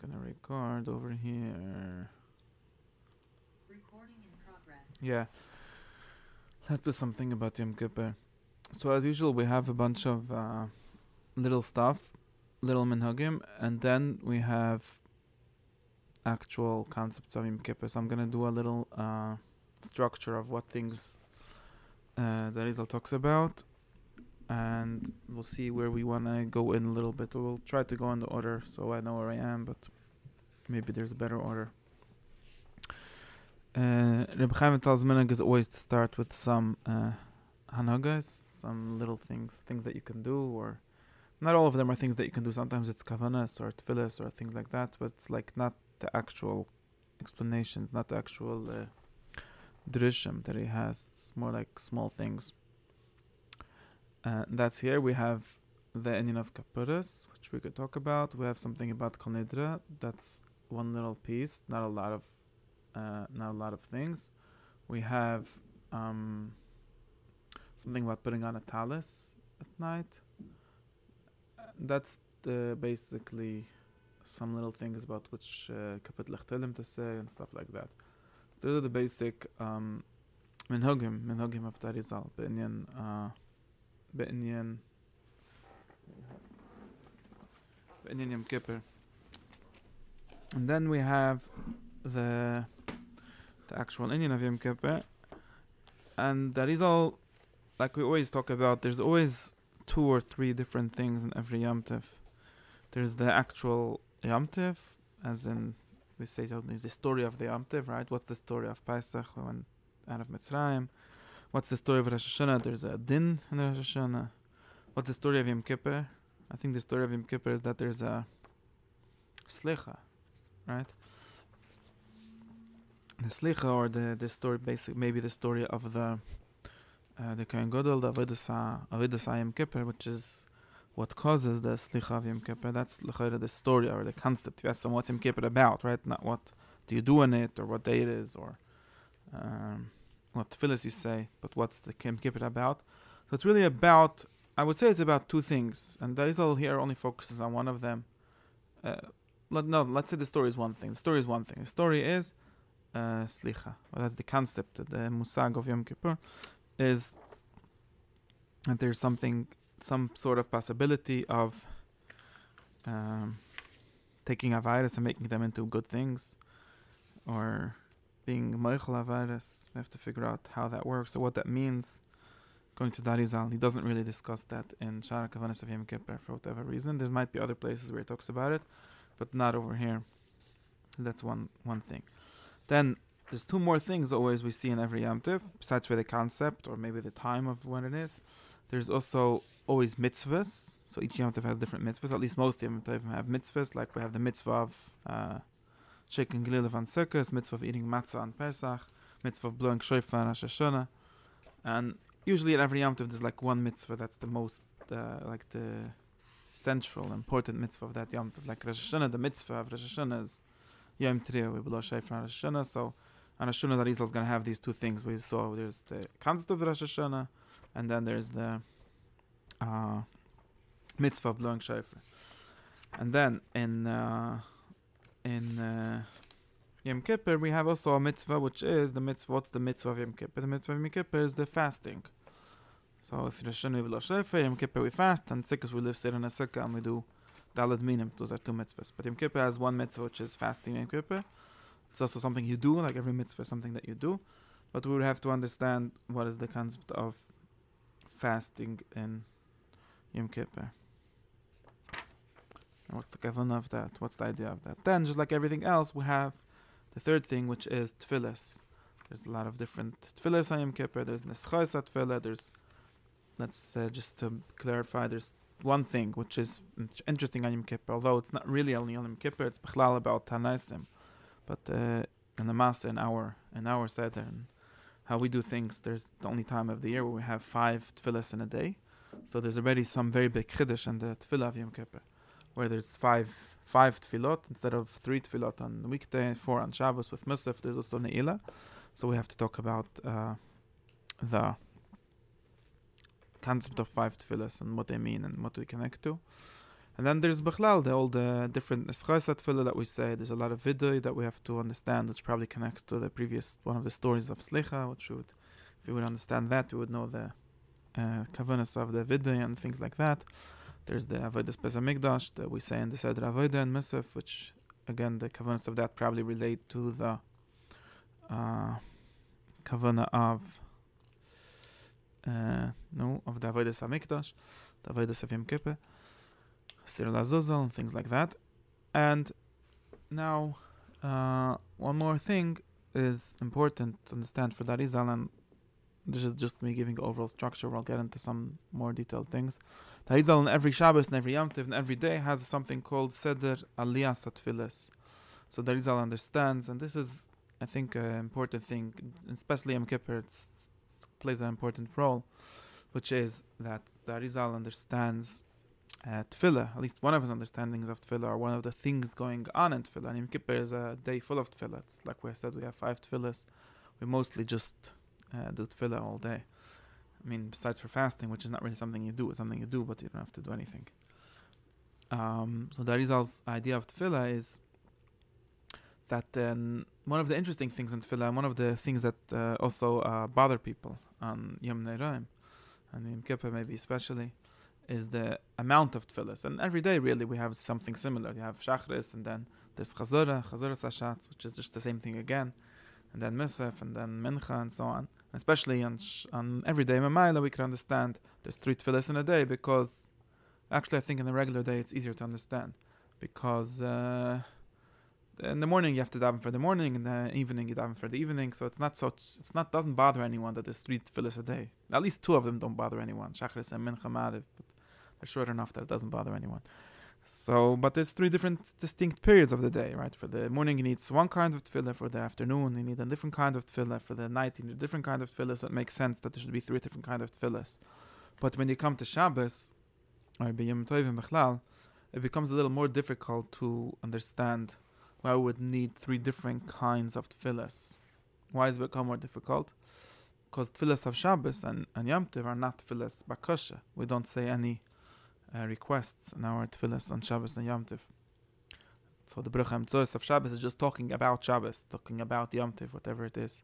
gonna record over here. Recording in progress. Yeah. Let's do something about Yom Kippur. So as usual, we have a bunch of little stuff, little minhagim, and then we have actual concepts of Yom Kippur. So I'm gonna do a little structure of what things that Rizal talks about, and we'll see where we wanna go in a little bit. We'll try to go in the order so I know where I am, but maybe there's a better order. Reb Chaim tells minhag is always to start with some hanagas, some little things that you can do, or not all of them are things that you can do. Sometimes it's kavanas or tefillas or things like that, but it's like not the actual explanations, not the actual drishim that he has. It's more like small things. That's here. We have the inyan of kapuras, which we could talk about. We have something about kol nidra. That's one little piece, not a lot of things. We have something about putting on a talis at night. That's basically some little things about which kaput lechtelim to say and stuff like that. So those are the basic minhagim of Tarizal be'inyan Yom Kippur. And then we have the actual inyan of Yom Kippur, and that is all, like we always talk about. There's always 2 or 3 different things in every Yom Tiv. There's the actual Yom Tiv, as in we say is the story of the Yom Tiv, right? What's the story of Pesach when we went out of Mitzrayim? What's the story of Rosh Hashanah? There's a din in Rosh Hashanah. What's the story of Yom Kippur? I think the story of Yom Kippur is that there's a slicha, right? The slicha, or the story, maybe the story of the Kohen Gadol, the Avodas Yom Kippur, which is what causes the slicha of Yom Kippur. That's the story or the concept. You ask them what's Yom Kippur about, right? Not what do you do in it, or what day it is, or what tefillas you say, but what's the Yom Kippur about. So it's really about, I would say it's about 2 things, and Darizal here only focuses on one of them. Let's say the story is one thing. The story is slicha. Well, that's the concept, the musag of Yom Kippur, is that there's some sort of possibility of taking a virus and making them into good things, or being moichel a virus. We have to figure out how that works or what that means. Going to Darizal, he doesn't really discuss that in Shara Kavanas of Yom Kippur for whatever reason. There might be other places where he talks about it, but not over here. That's one thing. Then there's 2 more things always we see in every Yom Tov, besides for the concept or maybe the time of when it is. There's also always mitzvahs. So each Yom Tov has different mitzvahs. At least most Yom Tov have mitzvahs. Like we have the mitzvah of shaking gelilev on Sukkot, mitzvah of eating matzah on Pesach, mitzvah of blowing shofar on Hashanah. And usually at every Yom Tov there's like one mitzvah that's the most, like the central, important mitzvah of that Yom Tov. Like Rosh Hashanah, the mitzvah of Rosh Hashanah is Yom Tov, we blow shofar on Rosh Hashanah. So on Rosh Hashanah, Rizal is going to have these 2 things. We saw there's the concept of Rosh Hashanah, and then there's the mitzvah of blowing shofar. And then in Yom Kippur we have also a mitzvah, which is the mitzvah. What's the mitzvah of Yom Kippur? The mitzvah of Yom Kippur is the fasting. So if Rosh Hashanah we blow shofar, Yom Kippur we fast, and Sukkot we live sit in a sukkah and we do Daled Minim. Those are 2 mitzvahs. But Yom Kippur has one mitzvah, which is fasting Yom Kippur. It's also something you do, like every mitzvah is something that you do. But we would have to understand what is the concept of fasting in Yom Kippur. And what's the kavanah of that? What's the idea of that? Then, just like everything else, we have the 3rd thing, which is tefillas. There's a lot of different tefillas on Yom Kippur. There's neschos tefillah. There's, just to clarify, there's one thing which is interesting on Yom Kippur, although it's not really only on Yom Kippur, it's bechlal about Tanaisim. But in the Mass, in our Seder, and how we do things, there's the only time of the year where we have 5 tefillas in a day. So there's already some very big chiddush in the tefillah of Yom Kippur, where there's 5 tefillot instead of 3 tefillot on the weekday, 4 on Shabbos with Musaf. There's also Ne'ilah. So we have to talk about the concept of 5 tefillas and what they mean and what we connect to. And then there's Bechlal, all the different Eschais Tefillah that we say. There's a lot of vidui that we have to understand, which probably connects to the previous one of the stories of Slicha, which would, if we would understand that, we would know the kavanas of the vidui and things like that. There's the Avodas Beis Hamikdash that we say in the Seder Avodah and Musaf, which again the kavanas of that probably relate to the kavana of the Avodas Hamikdash, the Avodas of Yom Kippur, Sir Lazuzal, and things like that. And now, one more thing is important to understand for that Zalman. This is just me giving overall structure. We'll get into some more detailed things. The Zalman every Shabbos and every Yom Tov and every day has something called Seder Aliyas Tfilas. So the Zalman understands, and this is, I think, an important thing, especially Yom Kippur. It plays an important role, which is that the Arizal understands Tefillah, at least one of his understandings of Tefillah, or one of the things going on in Tefillah. And Yom Kippur is a day full of Tefillah. It's like we said, we have 5 Tefillahs. We mostly just do Tefillah all day. I mean, besides for fasting, which is not really something you do. It's something you do, but you don't have to do anything. So the Arizal's idea of Tefillah is that one of the interesting things in Tefillah, and one of the things that also bother people on Yom Ne'eraim, and Yom Kippur maybe especially, is the amount of tefillahs. And every day, really, we have something similar. You have Shachris, and then there's Chazuras Hashatz, which is just the same thing again, and then Musaf, and then Mincha, and so on. And especially on everyday Mamayla, we can understand there's 3 tefillahs in a day, because actually I think in the regular day it's easier to understand, because in the morning you have to daven for the morning, in the evening you daven for the evening, so doesn't bother anyone that there's 3 tefillahs a day. At least 2 of them don't bother anyone, Shachris and Mincha Ma'ariv, but they're short enough that it doesn't bother anyone. So, but there's 3 different distinct periods of the day, right? For the morning you need one kind of tefillah, for the afternoon you need a different kind of tefillah, for the night you need a different kind of tefillah, so it makes sense that there should be 3 different kind of tefillahs. But when you come to Shabbos, or B'Yom Tovim Bechlal, it becomes a little more difficult to understand why we would need 3 different kinds of tefillahs. Why does it become more difficult? Because tefillahs of Shabbos and Yom Tov are not tefillahs bakasha. We don't say any requests in our tefillahs on Shabbos and Yom Tov. So the Bracha Mitzvos of Shabbos is just talking about Shabbos, talking about Yom Tov, whatever it is.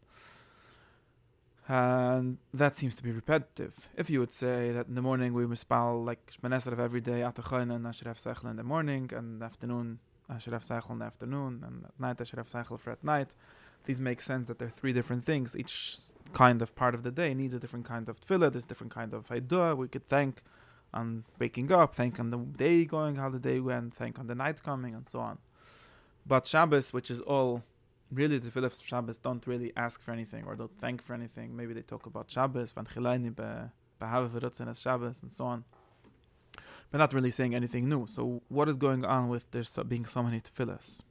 And that seems to be repetitive. If you would say that in the morning we mispal like Shemon Esrei every day, Atachoinen, I should have Seichel in the morning, and in the afternoon I should have Seichel in the afternoon, and at night I should have Seichel for at night. These make sense that there are 3 different things. Each kind of part of the day needs a different kind of tefillah. There's different kind of haidah. We could thank on waking up, thank on the day going, how the day went, thank on the night coming, and so on. But Shabbos, which is all, really the tefillah of Shabbos don't really ask for anything or don't thank for anything. Maybe they talk about Shabbos, Van Chilayni Behave V'Rutzen as Shabbos, and so on. But not really saying anything new. So what is going on with there being so many tefillahs?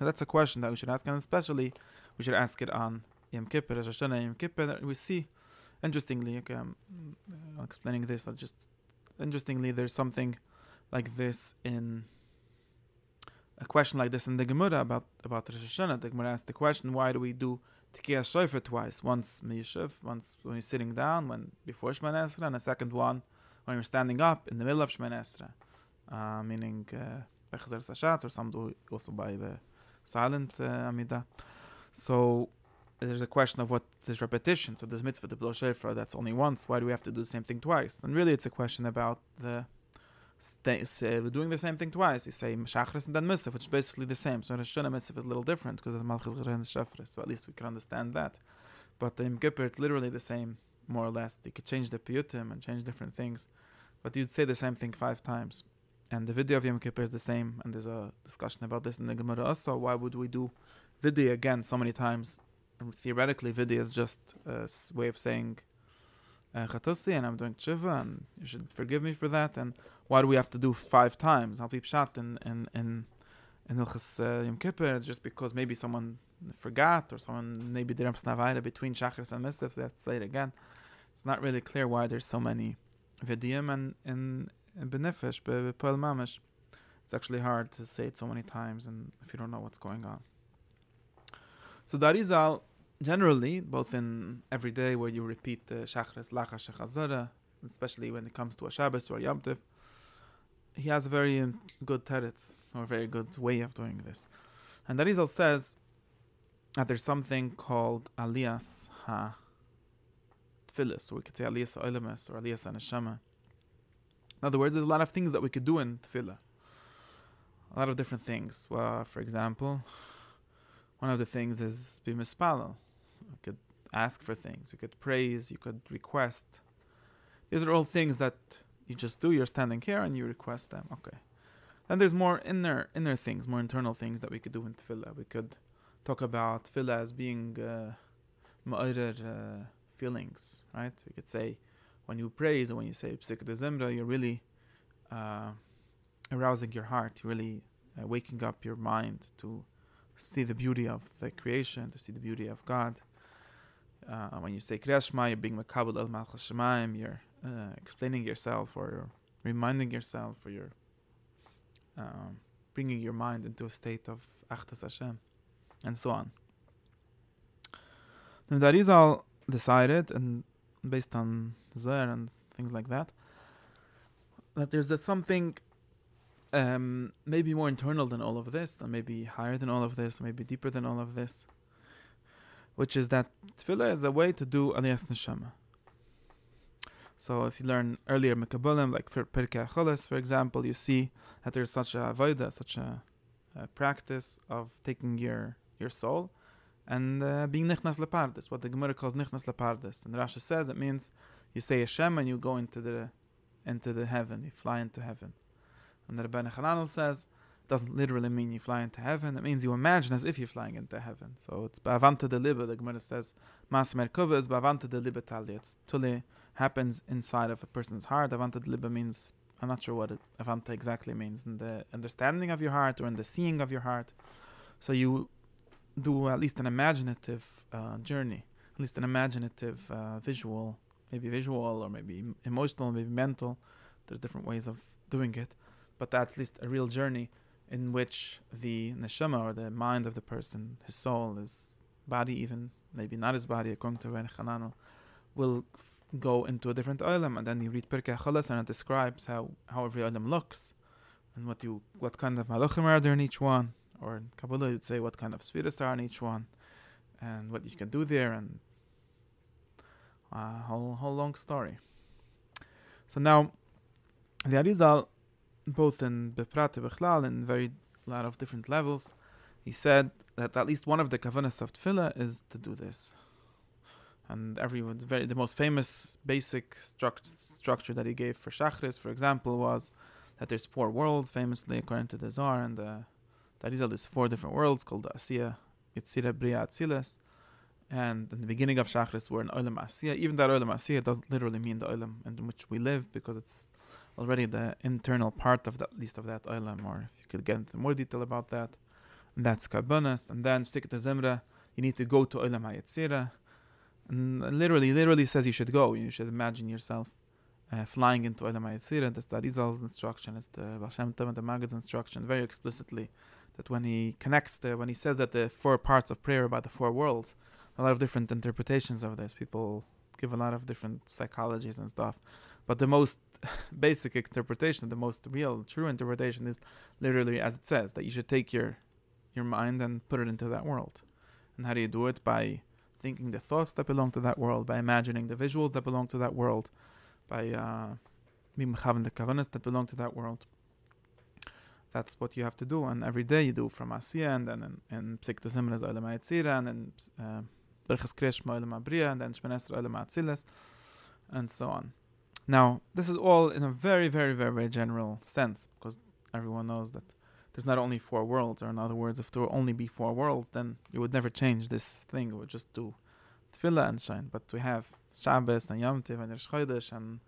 That's a question that we should ask, and especially we should ask it on Yom Kippur, Ashana Yom Kippur. We see, interestingly, okay, I'm explaining this. Interestingly, there's something like this in a question like this in the Gemara about Rosh Hashanah. The Gemara asks the question: why do we do Tikiyas Shofar twice? Once Miyashiv, once when you're sitting down, when before Shemon Esrei, and a second one when you're standing up in the middle of Shemon Esrei, meaning by Chazar Sashat, or some do also by the silent Amidah. So there's a question of what this repetition. So there's mitzvah to blow shofar, that's only once. Why do we have to do the same thing twice? And really, it's a question about we're doing the same thing twice. You say Shachris and then Musaf, which is basically the same. So Rosh Hashanah Musaf is a little different because of Malchus and Shofar. So at least we can understand that. But in Kippur, it's literally the same, more or less. You could change the piyutim and change different things, but you'd say the same thing 5 times. And the video of Yom Kippur is the same, and there's a discussion about this in the Gemara also. Why would we do video again so many times? And theoretically, video is just a way of saying Chatosi, and I'm doing tshuva, and you should forgive me for that. And why do we have to do 5 times? I'll be pshat in Hilchas Yom Kippur. It's just because maybe someone forgot, or someone maybe did Snavaida between Shachris and Musaf, so they have to say it again. It's not really clear why there's so many vidiyim and benefesh, b'poel mamash. It's actually hard to say it so many times, and if you don't know what's going on. So the Arizal, generally, both in every day where you repeat the Shachris, Lachash, Chazara, especially when it comes to a Shabbos or a Yom Tov, he has a very good teretz, or a very good way of doing this. And the Rizal says that there's something called Aliyas ha-tfilis, or we could say Aliyas ha-olamas, or Aliyas ha-neshama. In other words, there's a lot of things that we could do in tefillah. A lot of different things. Well, for example, one of the things is be mispalel. You could ask for things. You could praise. You could request. These are all things that you just do. You're standing here and you request them. Okay. And there's more inner things, more internal things that we could do in tefillah. We could talk about tefillah as being ma'arer feelings, right? We could say when you praise and when you say psik de zimra, you're really arousing your heart. You're really waking up your mind to see the beauty of the creation, to see the beauty of God. When you say Kriyas Shema, you're being makabel el malchus shemaim. You're explaining yourself, or you're reminding yourself, or you're bringing your mind into a state of Achtas Hashem, and so on. And the Arizal decided, and based on Zohar and things like that, that there's something maybe more internal than all of this, and maybe higher than all of this, or maybe deeper than all of this, which is that tefillah is a way to do Aliyas Neshama. So if you learn earlier Mekabolim, like for Pirkei HaCholos, for example, you see that there's such a avodah, such a practice of taking your soul and being nichnas lepardes, what the Gemara calls nichnas lepardes. And Rashi says it means you say Hashem and you go into the heaven, you fly into heaven. And the Rebbeinu Chananel says it doesn't literally mean you fly into heaven, it means you imagine as if you're flying into heaven. So it's ba'avanta de liba, the Gemara says mas merkava is ba'avanta de liba tali. It's tuli happens inside of a person's heart. Avanta de liba means, I'm not sure what avanta exactly means, in the understanding of your heart or in the seeing of your heart. So you do at least an imaginative journey, at least an imaginative visual, maybe visual or maybe emotional, maybe mental. There's different ways of doing it, but at least a real journey in which the neshama, or the mind of the person, his soul, his body, even maybe not his body, according to Rebbeinu Chananel, will go into a different olam. And then you read Pirkei HaCholos and it describes how every olam looks, and what kind of malachim are there in each one, or in Kabbalah you'd say what kind of spheres are in each one, and what you can do there, and a whole long story. So now the Arizal, both in Beprate Bechlal, in very lot of different levels, he said that at least one of the kavanas of tefillah is to do this. And the most famous basic structure that he gave for Shachris, for example, was that there's 4 worlds, famously according to the Zohar, and the Arizal is 4 different worlds called the Asiya, Yitzira, Bria, Atzilas. And in the beginning of Shachris, we're in Olam Asiya. Even that Olam Asiya doesn't literally mean the Olam in which we live, because it's already the internal part of that, at least of that Olam, or if you could get into more detail about that. And that's Karbonas. And then Sikta Zemra, you need to go to Olam HaYetzira. And literally says you should go. You should imagine yourself flying into Olam HaYetzira. That's the Arizal's instruction. It's the Baal Shem Tov and the Maggid's instruction very explicitly, that when he says that the 4 parts of prayer are about the 4 worlds, a lot of different interpretations of this. People give a lot of different psychologies and stuff. But the most basic interpretation, the most real, true interpretation is literally as it says, that you should take your mind and put it into that world. And how do you do it? By thinking the thoughts that belong to that world, by imagining the visuals that belong to that world, by being mechaven the kavanas that belong to that world. That's what you have to do, and every day you do from Asiya, and then in Psik Tezimra is Olam HaYetzira, and then Berchas Kriyas Shema Olam HaBriya, and then Shemona Esrei Olam HaAtzilas, and so on. Now, this is all in a very, very, very, very general sense, because everyone knows that there's not only 4 worlds, or in other words, if there would only be 4 worlds, then you would never change this thing. You would just do Tefillah and Shine. But we have Shabbos and Yom Tov and Rosh Chodesh and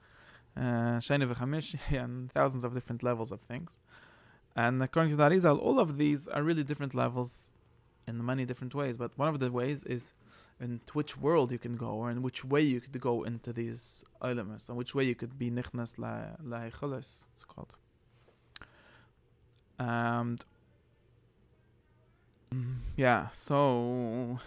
Sheni v'Chamishi and thousands of different levels of things. And according to the Arizal, all of these are really different levels in many different ways. But one of the ways is into which world you can go, or in which way you could go into these olamas, and which way you could be nichnas la'cholos, it's called. And so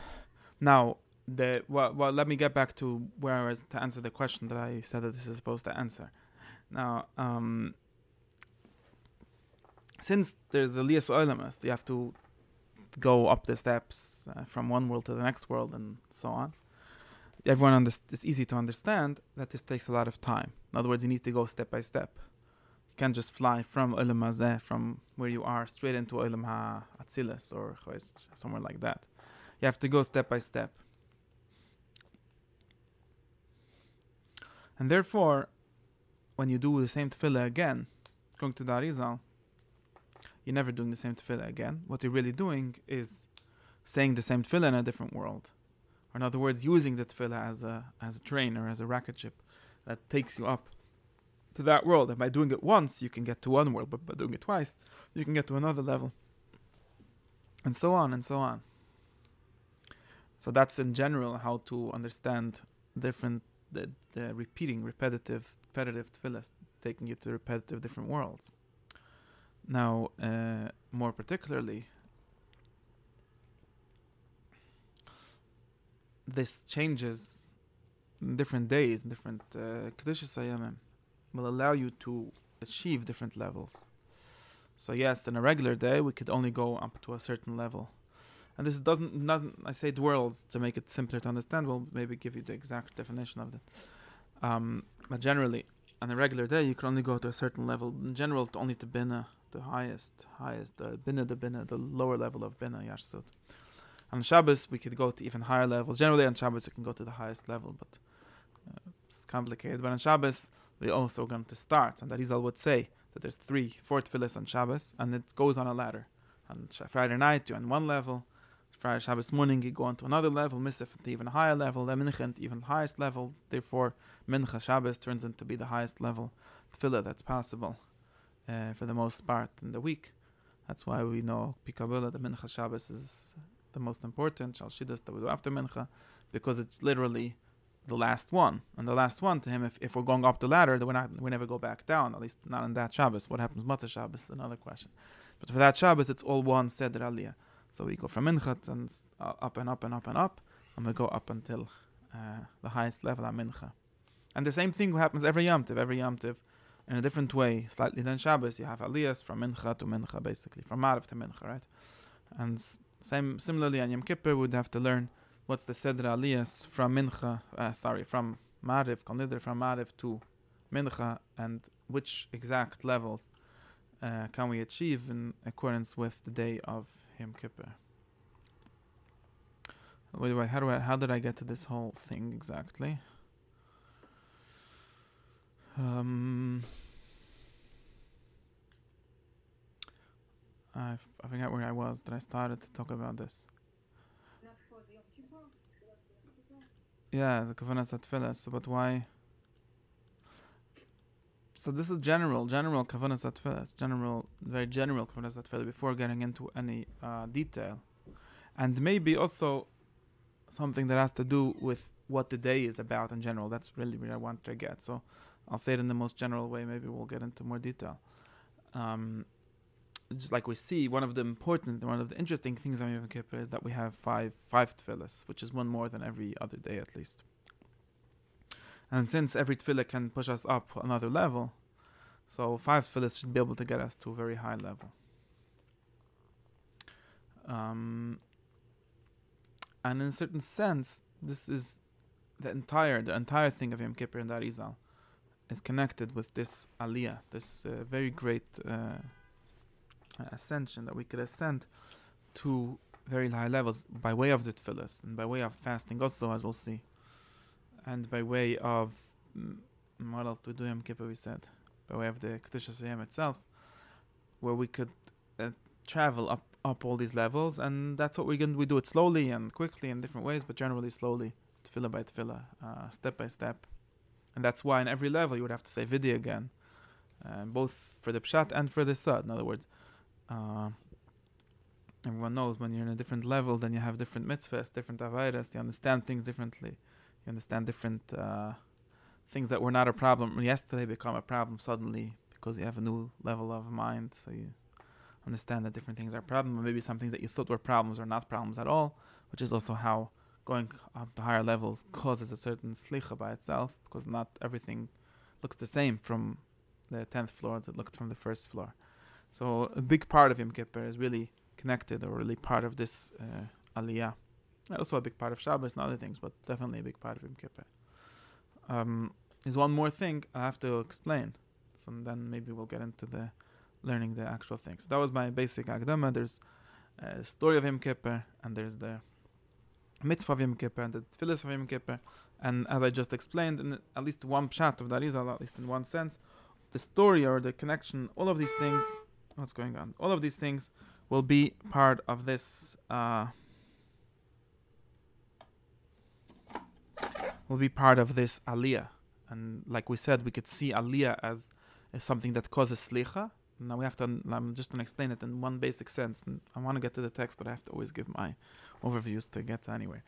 now let me get back to where I was to answer the question that I said that this is supposed to answer. Now, since there's the Liyas Olamas, you have to go up the steps from one world to the next world and so on. It's easy to understand that this takes a lot of time. In other words, you need to go step by step. You can't just fly from Olam Hazeh, from where you are, straight into Olam HaAtzilas or somewhere like that. You have to go step by step. And therefore, when you do the same tefillah again, going to the Arizal, you're never doing the same tefillah again. What you're really doing is saying the same tefillah in a different world. Or in other words, using the tefillah as a train or as a rocket ship that takes you up to that world. And by doing it once, you can get to one world, but by doing it twice, you can get to another level. And so on and so on. So that's in general how to understand the repetitive tefillahs, taking you to repetitive different worlds. Now, more particularly, this changes in different days, different Kedushas Hayamim will allow you to achieve different levels. So yes, in a regular day, we could only go up to a certain level. And this I say worlds to make it simpler to understand. We'll maybe give you the exact definition of it. But generally, on a regular day, you can only go to a certain level. In general, only to Bina, the highest, the Bina, the lower level of Bina, Yashsud. On Shabbos, we could go to even higher levels. Generally, on Shabbos, we can go to the highest level, but it's complicated. But on Shabbos, we're also going to start. And the Arizal would say that there's 4 tefillahs on Shabbos, and it goes on a ladder. On Friday night, you're on one level. Friday Shabbos morning, you go on to another level. Misaf to even higher level. Then Mincha to even highest level. Therefore, Mincha Shabbos turns into be the highest level tefillah that's possible for the most part in the week. That's why we know Pikabula, the Mincha Shabbos is the most important, Shal Shiddas that we do after Mincha, because it's literally the last one. And the last one to him, if we're going up the ladder, then we never go back down, at least not on that Shabbos. What happens Matzah Shabbos is another question. But for that Shabbos, it's all one Seder Aliyah. So we go from Mincha and up and up and up and up, and we go up until the highest level at Mincha. And the same thing happens every Yom Tov, in a different way, slightly than Shabbos. You have Aliyahs from Mincha to Mincha, basically, from Ma'ariv to Mincha, right? And similarly on Yom Kippur, we'd have to learn what's the Seder Aliyahs from from Ma'ariv, consider from Ma'ariv to Mincha, and which exact levels can we achieve in accordance with the day of Yom Kippur. How did I get to this whole thing exactly? I forgot where I was that I started to talk about this. Yeah, the Kavanas Atfilas. But why? So this is general Kavanas Atfilas. Very general Kavanas Atfilas before getting into any detail. And maybe also something that has to do with what the day is about in general. That's really what I want to get. So I'll say it in the most general way. Maybe we'll get into more detail. Just like we see, one of the interesting things on Yom Kippur is that we have five tefillahs, which is one more than every other day at least. And since every tefillah can push us up another level, so 5 tefillahs should be able to get us to a very high level. And in a certain sense, this is the entire thing of Yom Kippur and the Arizal is connected with this aliyah, this very great ascension that we could ascend to very high levels by way of the tefillahs and by way of fasting also, as we'll see, and by way of what else do we do Yom Kippur? We said by way of the Kedushas Hayam itself, where we could travel up all these levels, and that's what we do it slowly and quickly in different ways, but generally slowly, tefillah by tefillah, step by step. And that's why in every level you would have to say Vidi again, both for the Pshat and for the Sod. In other words, everyone knows when you're in a different level, then you have different mitzvahs, different avayras, you understand things differently. You understand different things that were not a problem yesterday become a problem suddenly because you have a new level of mind. So you understand that different things are problems, or maybe some things that you thought were problems are not problems at all, which is also how going up to higher levels causes a certain slicha by itself, because not everything looks the same from the 10th floor as it looked from the first floor. So a big part of Yom Kippur is really connected, or really part of this aliyah. Also a big part of Shabbos and other things, but definitely a big part of Yom Kippur. There's one more thing I have to explain, so then maybe we'll get into the learning the actual things. That was my basic akdama. There's the story of Yom Kippur, and there's the mitzvah of Yom Kippur, and the tefillas of Yom Kippur. And as I just explained, in at least one pshat of the Arizal, at least in one sense, the story or the connection, all of these things, what's going on? All of these things will be part of this. Will be part of this aliyah, and like we said, we could see aliyah as something that causes slicha. Now we have to. I'm just going to explain it in one basic sense, and I want to get to the text, but I have to always give my overviews to get anywhere,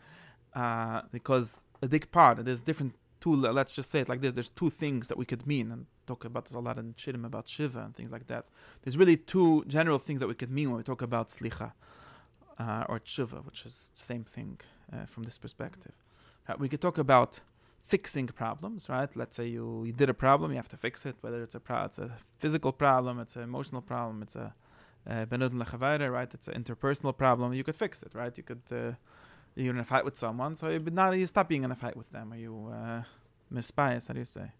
because a big part. There's different two. Let's just say it like this: there's two things that we could mean, and talk about this a lot in Shittim about Shiva and things like that. There's really two general things that we could mean when we talk about slicha or tshuva, which is the same thing from this perspective. We could talk about fixing problems, right? Let's say you did a problem, you have to fix it, whether it's a physical problem, it's an emotional problem, it's a right? It's an interpersonal problem. You could fix it, right? You could you're in a fight with someone, so you stop being in a fight with them, or you misbias, how do you say?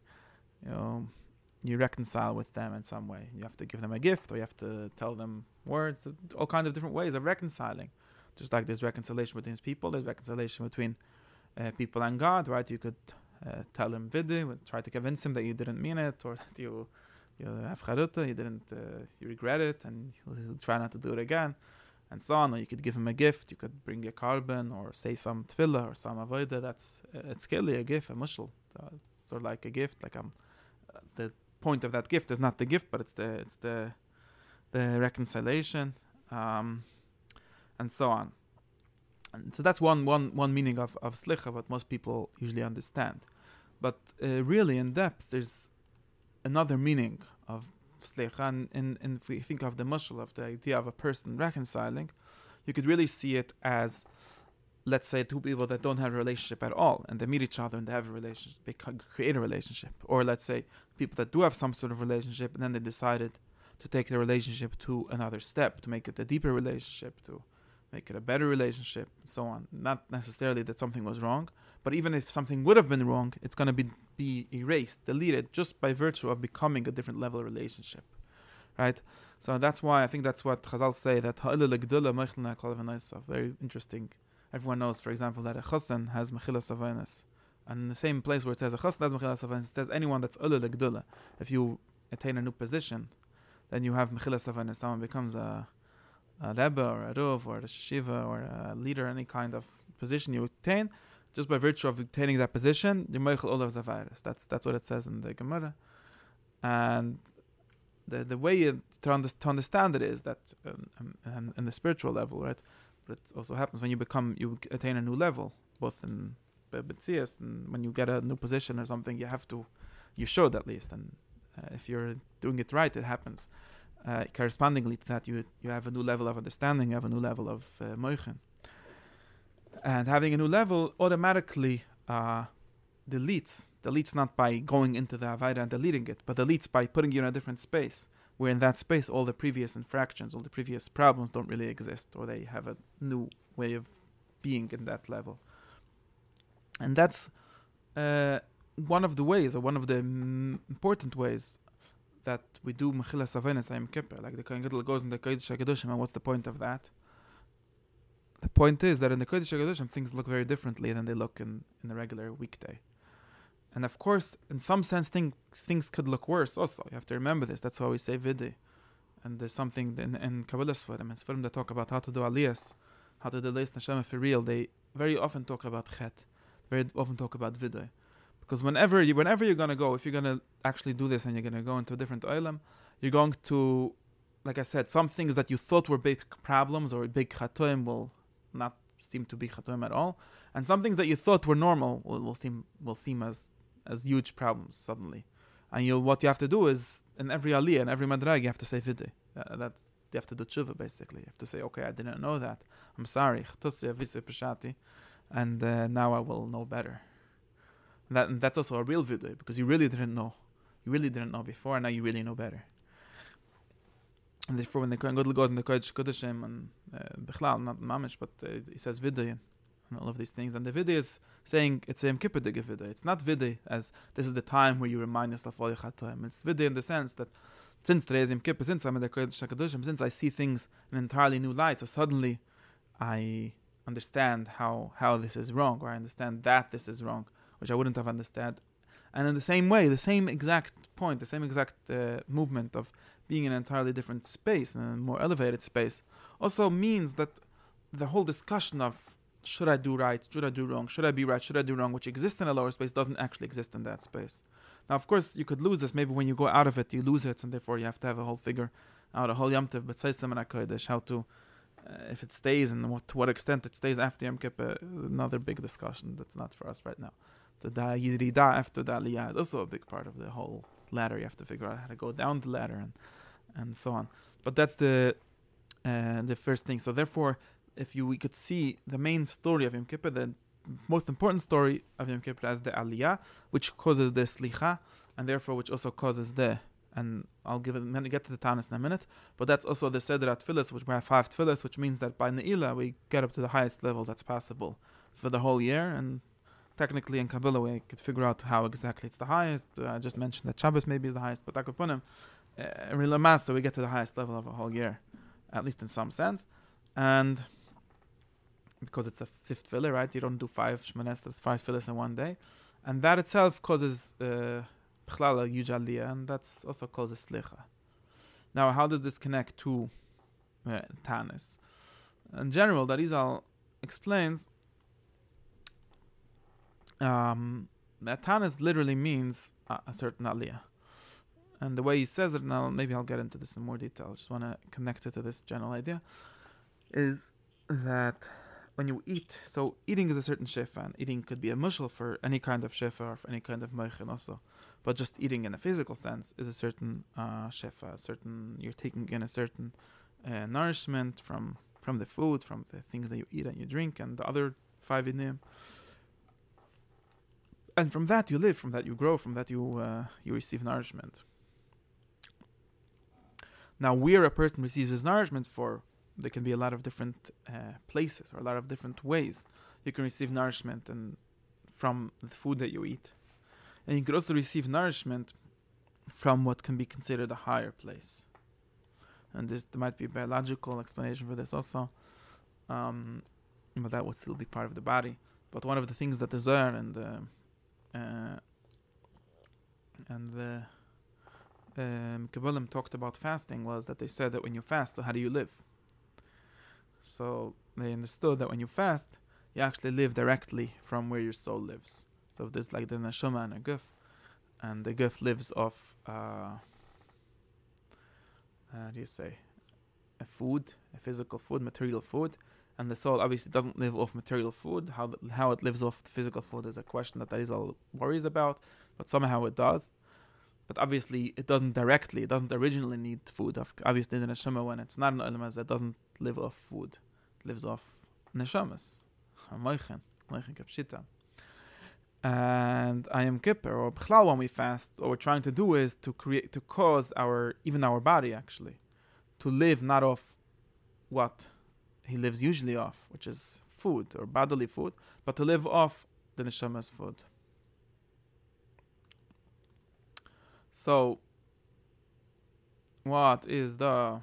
You reconcile with them in some way. You have to give them a gift, or you have to tell them words, all kinds of different ways of reconciling. Just like there's reconciliation between people, there's reconciliation between people and God, right? You could tell him vidi, try to convince him that you didn't mean it, or that you have charuta, you regret it, and he'll try not to do it again, and so on. Or you could give him a gift, you could bring a carbon, or say some tefillah, or some avodah. That's it's clearly a gift, a mushal. It's sort of like a gift. Like the point of that gift is not the gift, but it's the reconciliation, and so on. And so that's one meaning of slicha, what most people usually understand. But really, in depth, there's another meaning of slicha. And if we think of the mushal, of the idea of a person reconciling, you could really see it as, let's say, two people that don't have a relationship at all, and they meet each other and they have a relationship, they create a relationship. Or let's say, people that do have some sort of relationship, and then they decided to take the relationship to another step, to make it a deeper relationship, to make it a better relationship, and so on. Not necessarily that something was wrong, but even if something would have been wrong, it's going to be erased, deleted, just by virtue of becoming a different level of relationship, right? So that's why I think that's what Chazal say, that very interesting. Everyone knows, for example, that a chassan has mechilas avaynus, and in the same place where it says a chassan has mechilas avaynus, it says anyone that's legdula. If you attain a new position, then you have mechilas avaynus. Someone becomes a rebbe or a ruv or a shiva or a leader, any kind of position you attain, just by virtue of attaining that position, you're meichel olav zavayrus. That's what it says in the Gemara. And the way to understand it is that in the spiritual level, right? But it also happens when you attain a new level, both in B'tzias, and when you get a new position or something, you should at least. And if you're doing it right, it happens. Correspondingly to that, you have a new level of understanding, you have a new level of moichen. And having a new level automatically deletes not by going into the Avaida and deleting it, but deletes by putting you in a different space, where in that space all the previous infractions, all the previous problems don't really exist, or they have a new way of being in that level. And that's one of the ways, or one of the important ways, that we do mechilas avaynus Yom Kippur. Like the Kohen Gadol goes in the Kodesh HaKadoshim, and what's the point of that? The point is that in the Kodesh HaKadoshim, things look very differently than they look in a regular weekday. And of course, in some sense, things could look worse also. You have to remember this. That's why we say vidi. And there's something in Kabbalah Sfarim, and Sfarim that talk about how to do aliyas, how to do leis neshama for real. They very often talk about chet, very often talk about vidi. Because whenever you're going to go, if you're going to actually do this and you're going to go into a different olam, you're going to, like I said, some things that you thought were big problems or big chatoim will not seem to be chatoim at all. And some things that you thought were normal will seem as huge problems suddenly. And what you have to do is, in every aliyah, in every madrag, you have to say vidi. That you have to do tshuva, basically. You have to say, okay, I didn't know that. I'm sorry. And now I will know better. And that's also a real vidi, because you really didn't know. You really didn't know before, and now you really know better. And therefore, when the Kohen Gadol goes in the Kodesh Kodeshim and Bichlal, not Mamish, but he says Vidya and all of these things. And the Vidya is saying it's a Yom Kippur Vidya. It's not Vidya as this is the time where you remind yourself all your Chatoim. It's Vidya in the sense that since today is Yom Kippur, since I'm in the Kodesh Kodeshim, since I see things in an entirely new light, so suddenly I understand how this is wrong, or I understand that this is wrong, which I wouldn't have understood. And in the same way, the same exact point, the same exact movement of being in an entirely different space, in a more elevated space, also means that the whole discussion of should I do right, should I do wrong, should I be right, should I do wrong, which exists in a lower space, doesn't actually exist in that space. Now, of course, you could lose this. Maybe when you go out of it, you lose it, and therefore you have to have a whole figure out, a whole Yom Tov, but say some Kodesh, how to, if it stays and to what extent it stays after Yom Kippur, is another big discussion that's not for us right now. The Yirida after the Aliyah is also a big part of the whole ladder. You have to figure out how to go down the ladder and so on. But that's the first thing. So therefore, we could see the main story of Yom Kippur, the most important story of Yom Kippur as the Aliyah, which causes the Slicha, and therefore which also causes and I'll get to the Tanis in a minute, but that's also the Sederat Tfilis, which we have 5 Tfilis, which means that by Ne'ilah we get up to the highest level that's possible for the whole year. And technically in Kabbalah we could figure out how exactly it's the highest. I just mentioned that Shabbos maybe is the highest, but Akupunim, in Rila Master, we get to the highest level of a whole year, at least in some sense. And because it's a 5th filler, right? You don't do 5 Shmonesters, 5 fillers in one day. And that itself causes B'chlal a huge aliyah, and that's also causes Slicha. Now, how does this connect to Tanis? In general, that Arizal explains that Tanis literally means a certain aliyah. And the way he says it, now maybe I'll get into this in more detail, I just want to connect it to this general idea, is that when you eat, so eating is a certain shefa, and eating could be a mushal for any kind of shefa or for any kind of meichin also, but just eating in a physical sense is a certain shefa, you're taking in a certain nourishment from the food, from the things that you eat and you drink, and the other 5 inim. And from that you live, from that you grow, from that you receive nourishment. Now, where a person receives his nourishment there can be a lot of different places or a lot of different ways you can receive nourishment from the food that you eat. And you could also receive nourishment from what can be considered a higher place. And there might be a biological explanation for this also, but that would still be part of the body. But one of the things that the Zohar and the Kabbalim talked about fasting was that they said that when you fast, so how do you live? So they understood that when you fast, you actually live directly from where your soul lives. So there's like the neshama and a guf, and the guf lives off, how do you say, a physical food, material food, and the soul obviously doesn't live off material food. How it lives off the physical food is a question that Arizal worries about, but somehow it does. But obviously it doesn't originally need food. Obviously the neshama, when it's not an olam, it doesn't live off food. It lives off neshamas, moichin kapshita. And Yom Kippur, or B'chlal, when we fast, what we're trying to do is to cause our body actually, to live not off what he lives usually off, which is food or bodily food, but to live off the neshama's food. So, what's the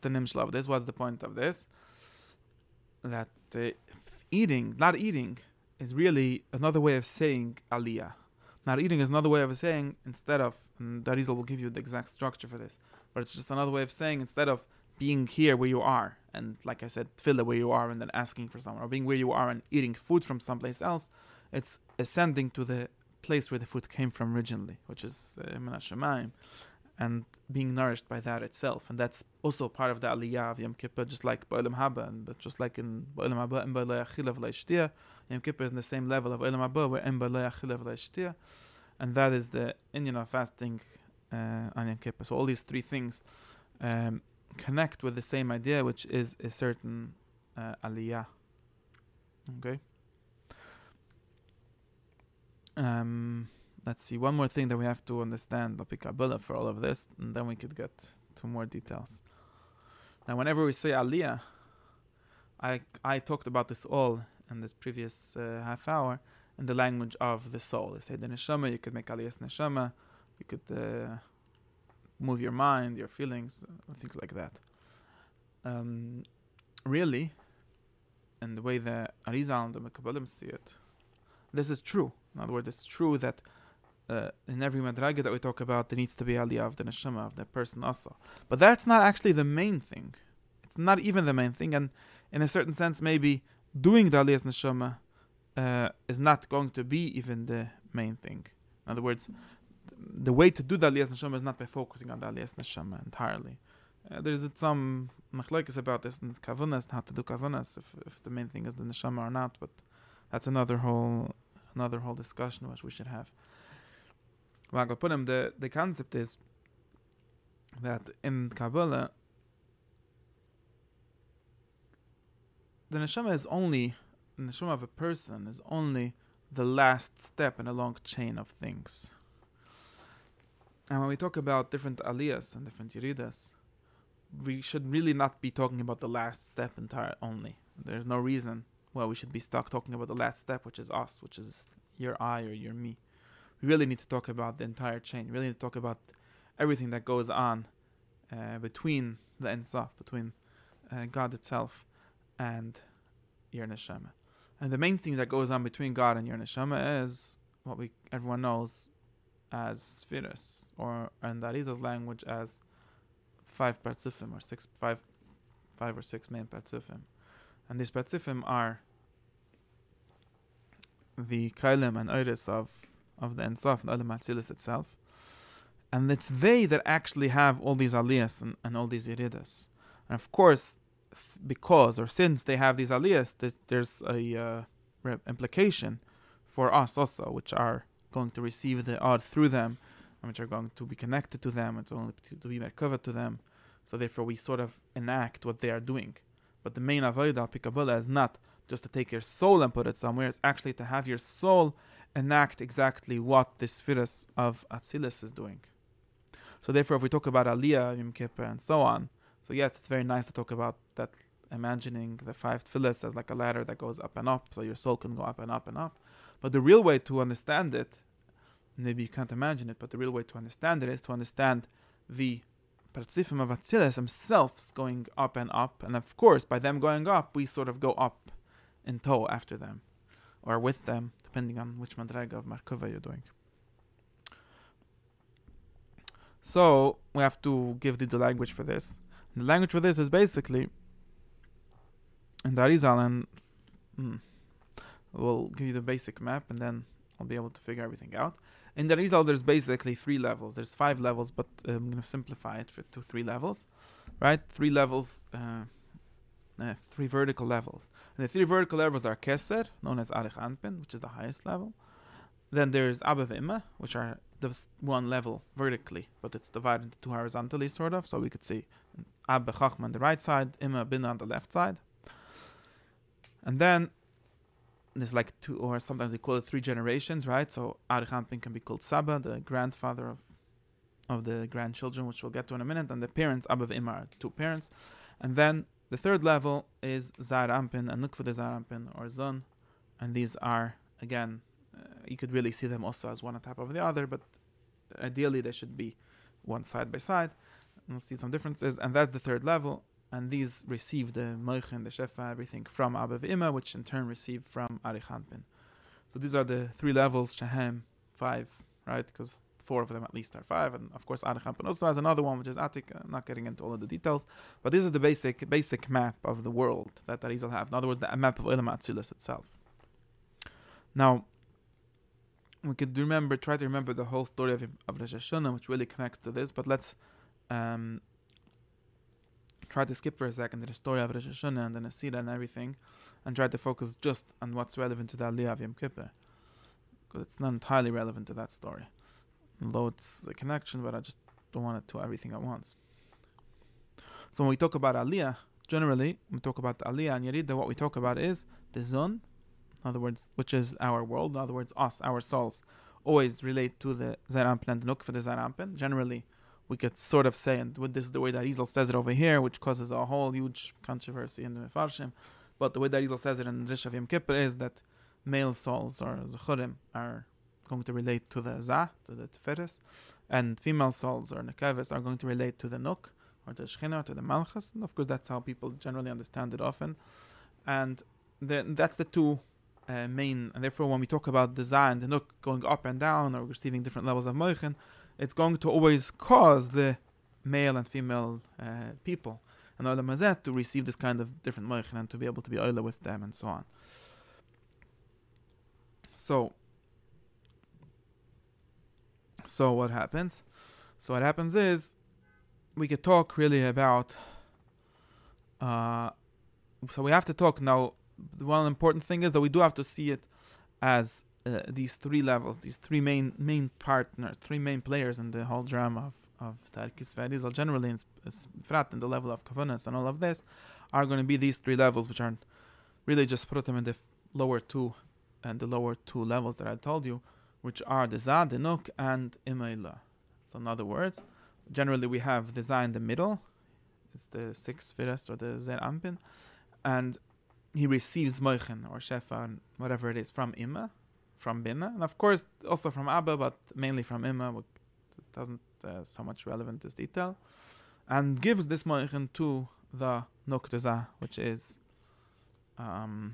nimshal of this? What's the point of this? That not eating is really another way of saying aliyah. Not eating is another way of saying, instead of, and Darizal will give you the exact structure for this, but it's just another way of saying, instead of being here where you are, and like I said, tefillah where you are and then asking for someone, or being where you are and eating food from someplace else, it's ascending to the place where the food came from originally, which is min hashamayim, and being nourished by that itself. And that's also part of the aliyah of Yom Kippur, just like Ba'olam Haba, but just like in Ba'olam Haba, Em Ba'lo Yachila V'lo Yishtia, Yom Kippur is in the same level of Ba'olam Haba, where Em Ba'lo Yachila V'lo Yishtia, and that is the Inyan of fasting on Yom Kippur. So all these 3 things connect with the same idea, which is a certain aliyah. Okay. Let's see, one more thing that we have to understand for all of this, and then we could get to more details. Now, whenever we say aliyah, I talked about this all in this previous half hour in the language of the soul. I say the neshama, you could make aliyah's neshama, you could move your mind, your feelings, things like that. Really, and the way the Arizal and the Mekabalim see it, this is true. In other words, it's true that in every madraga that we talk about, there needs to be aliyah of the neshama, of the person also. But that's not actually the main thing. It's not even the main thing, and in a certain sense, maybe doing the aliyah's neshama is not going to be even the main thing. In other words, the way to do the aliyah's neshama is not by focusing on the aliyah's neshama entirely. There's some machlokes about this and kavunas, how to do kavunas, if the main thing is the neshama or not, but that's another whole discussion which we should have. The concept is that in Kabbalah, the neshama of a person is only the last step in a long chain of things. And when we talk about different aliyahs and different yeridas, we should really not be talking about the last step entire only. There's no reason why we should be stuck talking about the last step, which is us, which is your I or your me. We really need to talk about the entire chain. We really need to talk about everything that goes on between the Ein Sof, between God itself and your neshama. And the main thing that goes on between God and your neshama is what everyone knows as spheres, or in the Arizal's language as 5 partzufim, or five or six main partzufim. And these partzufim are the kailim and oiris of the Ein Sof, the Olam Atzilis itself. And it's they that actually have all these aliyahs and all these yeridas. And of course, since they have these aliyahs, there's a implication for us also, which are going to receive the odd through them, and which are going to be connected to them, and only to be merkava to them. So therefore we sort of enact what they are doing. But the main avodah pikabula is not just to take your soul and put it somewhere, it's actually to have your soul enact exactly what the spheres of Atzilis is doing. So therefore, if we talk about Aliyah, Yom Kippur, and so on, so yes, it's very nice to talk about that, imagining the 5 tefillas as like a ladder that goes up and up, so your soul can go up and up and up. But the real way to understand it, maybe you can't imagine it, but the real way to understand it is to understand the Partzifim of Atzilis themselves going up, and of course, by them going up, we sort of go up in tow after them, or with them, depending on which madraga of Markova you're doing. So, we have to give the language for this. The language for this is basically, in the Arizal, and we'll give you the basic map, and then I'll be able to figure everything out. In the Arizal, there's basically 3 levels. There's 5 levels, but I'm going to simplify it to 3 levels, right? 3 levels, 3 vertical levels. And the 3 vertical levels are Keser, known as Arich Anpin, which is the highest level. Then there's Abba V'Imma, which are the one level vertically, but it's divided into 2 horizontally, sort of. So we could see Abba Chachma on the right side, Imma Bina on the left side. And then there's like 2, or sometimes we call it 3 generations, right? So Arich Anpin can be called Saba, the grandfather of the grandchildren, which we'll get to in a minute. And the parents, Abba V'Imma, are 2 parents. And then the 3rd level is Zar Ampin and Nukvud Zar Ampin, or Zun. And these are, again, you could really see them also as one on top of the other, but ideally they should be one side by side. And we'll see some differences. And that's the 3rd level. And these receive the Moichin, the Shefa, everything from Abba V'Imma, which in turn receive from Arich Anpin. So these are the 3 levels, Shahem, 5, right? Because 4 of them at least are 5, and of course Arich Anpin also has another one, which is Atik. I'm not getting into all of the details, but this is the basic map of the world that Arizal have. In other words, the map of Olam Atzilis itself. Now, we could try to remember the whole story of Rosh Hashanah, which really connects to this, but let's try to skip for a second to the story of Rosh Hashanah and the Nesira and everything, and try to focus just on what's relevant to the Aliyah of Yom Kippur, because it's not entirely relevant to that story. Although it's a connection, but I just don't want it to everything at once. So when we talk about Aliyah, generally, when we talk about the Aliyah and Yerida, what we talk about is the Zon, in other words, which is our world, in other words, us, our souls, always relate to the Zerampen and the Nuk for the Zerampen. Generally, we could sort of say, and this is the way that Isel says it over here, which causes a whole huge controversy in the Mefarshim, but the way that Isel says it in the Rish of Yom Kippur is that male souls, or Zechurim, are going to relate to the Zah, to the Tiferes, and female souls, or Nekeves, are going to relate to the Nuk, or the Shechina, to the Malchus. And of course, that's how people generally understand it often. And that's the two main, and therefore when we talk about the Zah and the Nuk going up and down, or receiving different levels of Moichin, it's going to always cause the male and female people and Olam Hazeh to receive this kind of different Moichin and to be able to be Oila with them and so on. So what happens? So what happens is we could talk really about so we have to talk now. The one important thing is that we do have to see it as these three levels, these three main partners, three main players in the whole drama of Tarkis Verizal, generally in Frat, in the level of Kavanas and all of this, are going to be these three levels, which are really just put them in the lower two levels that I told you, which are the Zah, the Nuk, and Imayla. So in other words, generally we have the Zah in the middle, it's the sixth Firas or the Zer Ampin, and he receives Moichin or Shefa, whatever it is, from Imma, from Bina, and of course also from Abba, but mainly from Imma. It doesn't so much relevant this detail, and gives this Moichin to the Nuk Zah, which is the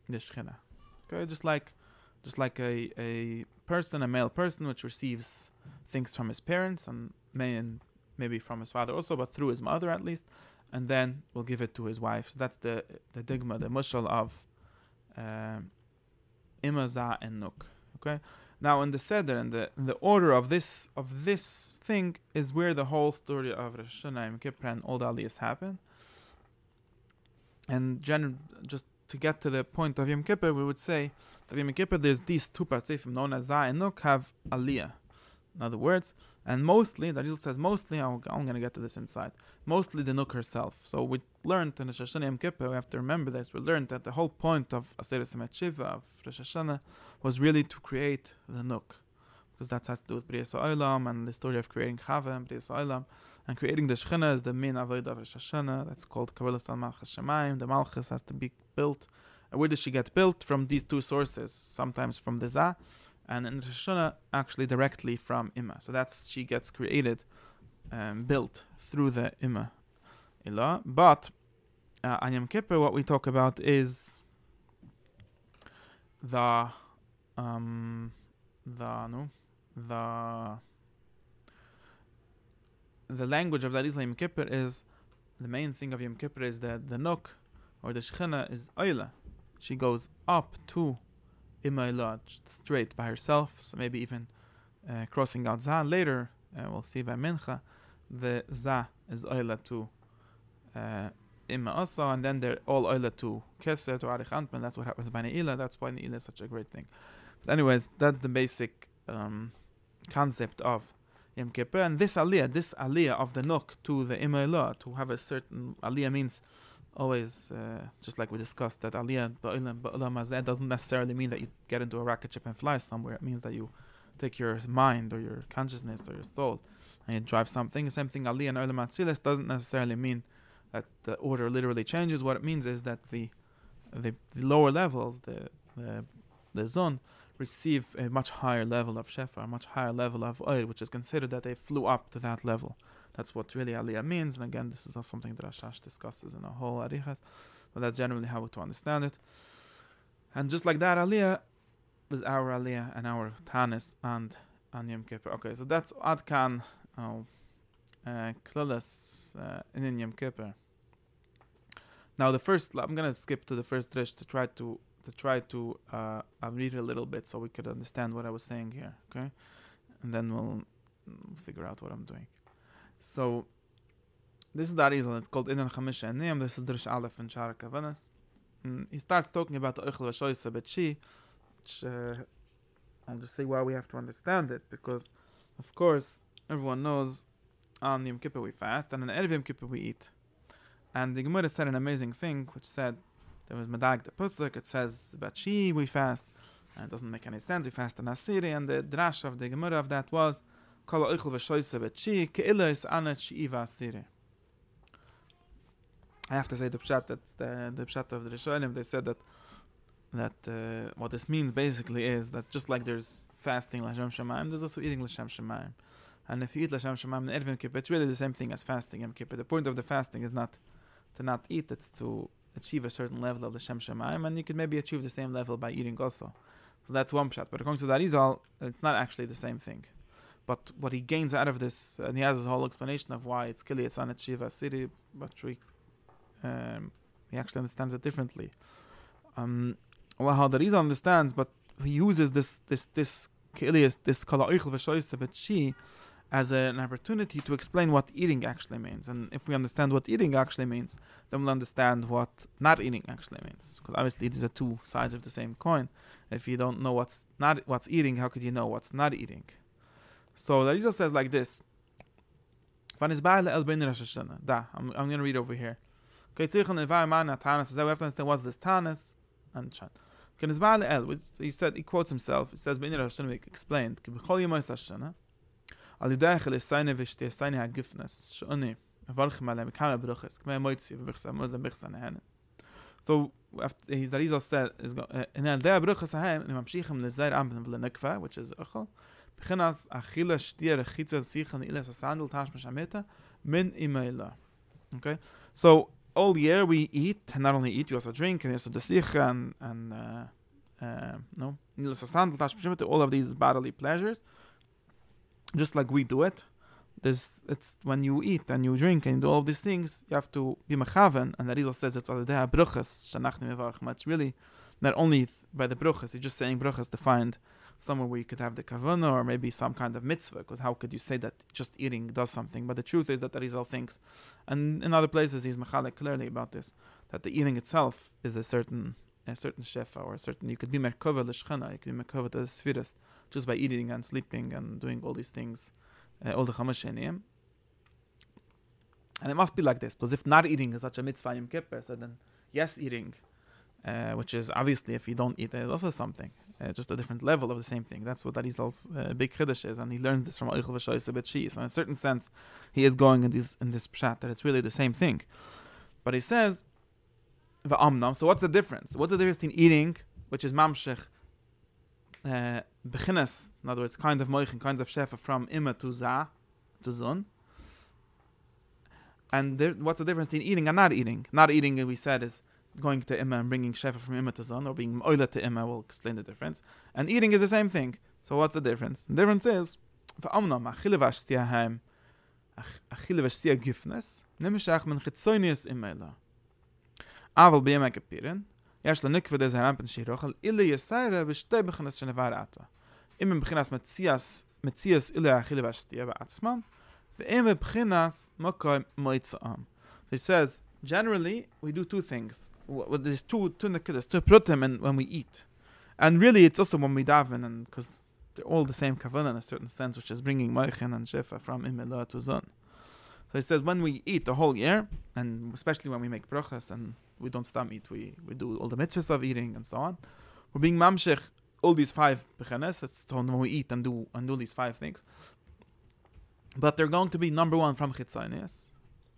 Shechina. Okay, just like a male person, which receives things from his parents and maybe from his father also, but through his mother at least, and then will give it to his wife. So that's the digma, the mushal of Imma, Zah, and Nuk. Okay. Now in the Seder, in the order of this thing is where the whole story of Rosh Hashanah, Yom Kippur, and all the aliyahs happen. And just to get to the point of Yom Kippur, we would say that Yom Kippur, there's these two partzifim known as Zah and Nuk have aliyah. In other words, and mostly, the Rizal says mostly, I'm going to get to this inside, mostly the Nuk herself. So we learned in Rosh Hashanah Yom Kippur, we have to remember this, we learned that the whole point of Aseret Semet Shiva, of Rosh Hashanah, was really to create the Nuk. Because that has to do with B'riyas Ha'olam and the story of creating Chava and B'riyas Ha'olam. And creating the Shechina is the main avodah of Rosh Hashanah. That's called Kabbalas Al Malchus Shemayim. The Malchus has to be built. And where does she get built? From these two sources. Sometimes from the Zah, and in Rosh Hashanah, actually directly from Imma. So she gets created, built through the Imma Ilah. But on Yom Kippur, what we talk about is the language of that Islam Yom Kippur is, the main thing of Yom Kippur is that the Nuk, or the Shechina, is Oila. She goes up to Imma Ilah straight by herself, so maybe even crossing out Zah. Later, we'll see by Mincha, the Zah is Oila to Imma also, and then they're all Oila to Keser, to Arich Antman. That's what happens by Ne'ilah. That's why Ne'ilah is such a great thing. But anyways, that's the basic concept of Yom Kippur. And this aliyah of the Nuk to the Imma Ilah, to have a certain aliyah, means always, just like we discussed, that aliyah ba'olam hazeh doesn't necessarily mean that you get into a rocket ship and fly somewhere. It means that you take your mind or your consciousness or your soul and you drive something. The same thing, aliyah and olam atzilas doesn't necessarily mean that the order literally changes. What it means is that the lower levels, the zone, receive a much higher level of shefa, a much higher level of oil, which is considered that they flew up to that level. That's what really aliyah means. And again, this is not something that Ashash discusses in a whole arichas, but that's generally how to understand it. And just like that, aliyah was our aliyah and our tanis and Yom Kippur. Okay, so that's adkan klalas in Yom Kippur. Now I'm gonna skip to the first drish to try to read a little bit so we could understand what I was saying here. Okay, and then we'll figure out what I'm doing. So this is the Arizal. It's called Inan Chamisha Eniyam. This is Drish Aleph in Shara Kavanas. He starts talking about the Eichel Vashoysa Betshi, which I'll just say why we have to understand it, because of course everyone knows on Yom Kippur we fast and on Erev Yom Kippur we eat. And the Gemara said an amazing thing, which said There was Medag the Puslik, it says about Shi we fast, and it doesn't make any sense, we fast on Asiri, and the drash of the Gemara of that was Kol Oichel V'Shoyse Bet Shi, Ke'ila is Anet Shi'iva Asiri. I have to say the pshat that the pshat of the Rishonim, they said that what this means basically is that just like there's fasting L'Shem Shemaim, there's also eating L'Shem Shemaim. And if you eat L'Shem Shemaim in Erevim Kippur, it's really the same thing as fasting Yom Kippur. The point of the fasting is not to not eat, it's to achieve a certain level of L'Shem Shemaim, and you could maybe achieve the same level by eating also. So that's one pshat. But according to the Arizal, it's not actually the same thing. But what he gains out of this, and he has his whole explanation of why it's Kili, it's Anet Shiva Siri, but he actually understands it differently. Well, how the Rizal understands, but he uses this Kili, this Kala Oichel V'Shoyse Bet Shi, as an opportunity to explain what eating actually means. And if we understand what eating actually means, then we'll understand what not eating actually means. Because obviously these are two sides of the same coin. If you don't know what's eating, how could you know what's not eating? So the Rizal says like this. I'm going to read over here. We have to understand what's this Tanis. He quotes himself. He says, explained, so after the Rizal said, which is okay, so all year we eat, and not only eat, we also drink, and also the sikha, and all of these bodily pleasures, just like we do it. It's when you eat and you drink and do all of these things, you have to be mechaven, and the Rizal says it's it's really not only by the bruchas, he's just saying bruchas to find somewhere where you could have the kavanah or maybe some kind of mitzvah, because how could you say that just eating does something? But the truth is that the Rizal thinks, and in other places he's mechalek clearly about this, that the eating itself is a certain shefa, or a certain, you could be merkava l'shchana, you could be merkava to the spheres just by eating and sleeping and doing all these things, all the chamasheniyim. And it must be like this, because if not eating is such a mitzvah Yom Kippur, so then yes, eating, which is obviously if you don't eat, it's also something. Just a different level of the same thing. That's what Arizal's big chiddush is, and he learns this from Oichel V'Shoyse Bet Shi. So in a certain sense, he is going in this pshat that it's really the same thing. But he says, V'amnam. So what's the difference? What's the difference between eating, which is mamshech, bechinas, in other words, kind of moich and kind of shefa from ima to zon, and what's the difference between eating and not eating? Not eating, we said, is going to Imma and bringing shefa from Imma to Zon, or being oila to Imma, we'll explain the difference. And eating is the same thing. So what's the difference? The difference is, v'amnam, achile v'ashtia haim, achile v'ashtia gifnes, nimeshach men chitzonius imela. Aval b'yem ha'kapirin, yesh l'nikve des harampen shirochel, ili yesayre v'shtei b'chinas shenevar ata. Imem b'chinas metzias ili achile v'ashtia ba'atzman, v'imem b'chinas mokoy moitza'am. So he says, generally, we do two things. There's two nekudas, two prutim, and when we eat, and really it's also when we daven, and because they're all the same kavanah in a certain sense, which is bringing moichin and shefa from imela to zon. So he says when we eat the whole year, and especially when we make brachas and we don't stop eat, we do all the mitzvahs of eating and so on. We're being mamshech all these five bechenes. That's when we eat and do these five things. But they're going to be number one from chitzonius.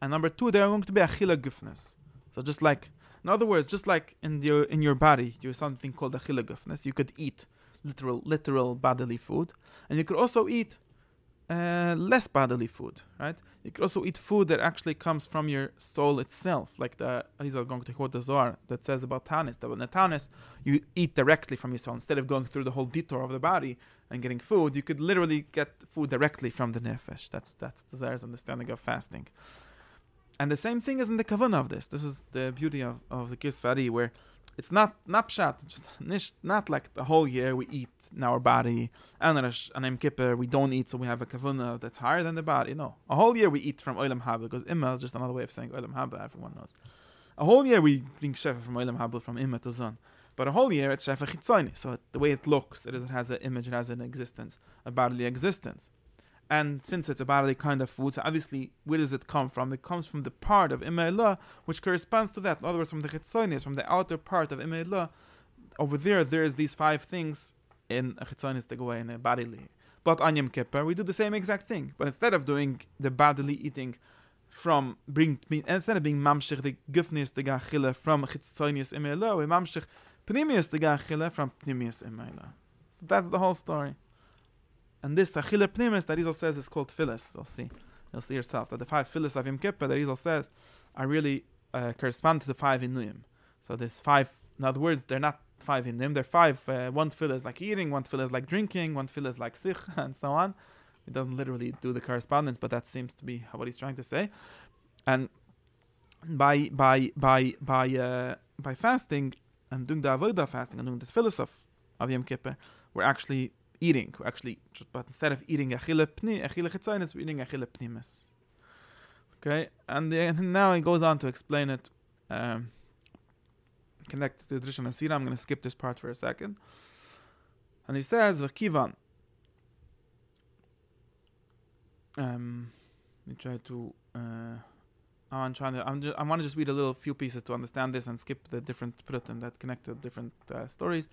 And number two, they're going to be achila gufnes. So just like, in other words, just like in your body, there's something called achila gufnes. You could eat literal bodily food, and you could also eat less bodily food, right? You could also eat food that actually comes from your soul itself, like these are going to quote the Zohar that says about tanis, that in the tanis you eat directly from your soul instead of going through the whole detour of the body and getting food. You could literally get food directly from the nefesh. That's the Zohar's understanding of fasting. And the same thing is in the kavanah of this. This is the beauty of the kisvari, where it's not pshat, just not like the whole year we eat in our body, and on Yom Kippur we don't eat, so we have a kavanah that's higher than the body. No, a whole year we eat from olam haba, because imma is just another way of saying olam haba. Everyone knows. A whole year we bring shefa from olam haba, from imma to zon. But a whole year it's shefa chitzoni. So the way it looks, it has an image, it has an existence, a bodily existence. And since it's a bodily kind of food, so obviously, where does it come from? It comes from the part of Imeilah, which corresponds to that. In other words, from the Chitzonius, from the outer part of Imeilah. Over there is these 5 things in a Chitzonius way, in a bodily. But on Yom Kippur, we do the same exact thing. But instead of doing the bodily eating instead of being mamshich the gufnis the gachile from Chitzonius Imeilah, we mamshich pnimius the gachile from pnimius Imeilah. So that's the whole story. And this achile pnimis that Rizal says is called tfilis. You'll see yourself that the 5 tfilis of Yom Kippur that Rizal says are really correspond to the 5 inuyim. So there's 5. In other words, they're not 5 inuyim. They're 5. One tefillah is like eating, one tefillah is like drinking, one tefillah is like sich, and so on. It doesn't literally do the correspondence, but that seems to be what he's trying to say. And by fasting and doing the avodah fasting and doing the tefillah of Yom Kippur, we're actually eating. But instead of eating achile chitzonius, we're eating achile pnimis. Okay, and now he goes on to explain it, connected to the tradition of Sira. I'm going to skip this part for a second. And he says, "V'kivan." Let me try to. I want to just read a few pieces to understand this and skip the different prutim that connect to different stories.